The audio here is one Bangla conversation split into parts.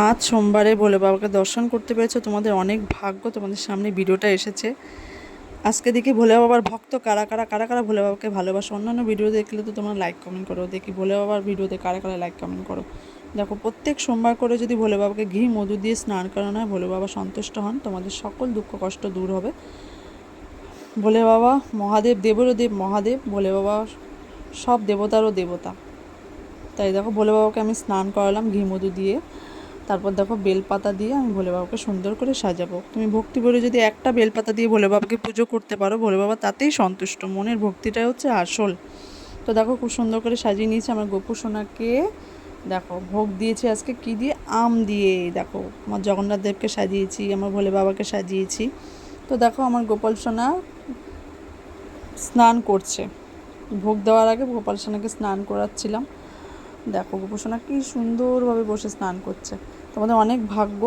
আজ সোমবারে ভোলে বাবাকে দর্শন করতে পেরেছো, তোমাদের অনেক ভাগ্য। তোমাদের সামনে ভিডিওটা এসেছে আজকে। দেখি ভোলে বাবার ভক্ত কারা কারা কারা কারা ভোলে বাবাকে ভালোবাসো। অন্যান্য ভিডিও দেখলে তো তোমরা লাইক কমেন্ট করো, দেখি ভোলে বাবার ভিডিওতে কারা কারা লাইক কমেন্ট করো। দেখো, প্রত্যেক সোমবার করে যদি ভোলে বাবাকে ঘি মধু দিয়ে স্নান করানো হয়, ভোলে বাবা সন্তুষ্ট হন, তোমাদের সকল দুঃখ কষ্ট দূর হবে। ভোলে বাবা মহাদেব, দেবেরও দেব মহাদেব, ভোলে বাবা সব দেবতারও দেবতা। তাই দেখো, ভোলে বাবাকে আমি স্নান করালাম ঘি মধু দিয়ে। তারপর দেখো, বেলপাতা দিয়ে আমি ভোলে বাবাকে সুন্দর করে সাজাবো। তুমি ভক্তি ভরে যদি একটা বেলপাতা দিয়ে ভোলে বাবাকে পুজো করতে পারো, ভোলে বাবা তাতেই সন্তুষ্ট। মনের ভক্তিটাই হচ্ছে আসল। তো দেখো, খুব সুন্দর করে সাজিয়ে নিয়েছি আমার গোপু সোনাকে। দেখো, ভোগ দিয়েছি আজকে কি দিয়ে, আম দিয়ে। দেখো, আমার জগন্নাথ দেবকে সাজিয়েছি, আমার ভোলে বাবাকে সাজিয়েছি। তো দেখো, আমার গোপাল সোনা স্নান করছে। ভোগ দেওয়ার আগে গোপাল সোনাকে স্নান করাচ্ছিলাম। দেখো, গোপু সোনা কি সুন্দরভাবে বসে স্নান করছে। তোমাদের অনেক ভাগ্য,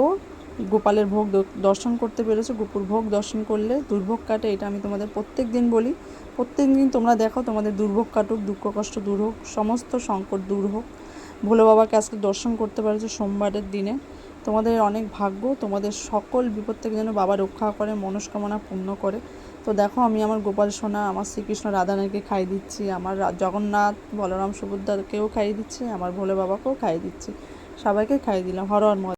গোপালের ভোগ দর্শন করতে পেরেছো। গোপুর ভোগ দর্শন করলে দুর্ভোগ কাটে, এটা আমি তোমাদের প্রত্যেক দিন বলি। প্রত্যেক দিন তোমরা দেখো, তোমাদের দুর্ভোগ কাটুক, দুঃখ কষ্ট দূর হোক, সমস্ত সংকট দূর হোক। ভোলে বাবাকে আজকে দর্শন করতে পেরেছো সোমবারের দিনে। তোমাদের অনেক ভাগ্য, তোমাদের সকল বিপদ থেকে যেন বাবা রক্ষা করে, মনস্কামনা পূর্ণ করে। তো দেখো, আমি আমার গোপাল সোনা, আমার শ্রীকৃষ্ণ রাধানাকে খাইয়ে দিচ্ছি, আমার জগন্নাথ বলরাম সুভদ্রাকেও খাইয়ে দিচ্ছি, আমার ভোলে বাবাকেও খাইয়ে দিচ্ছি, সবাইকে খাইয়ে দিলাম। হর হর মহাদেব।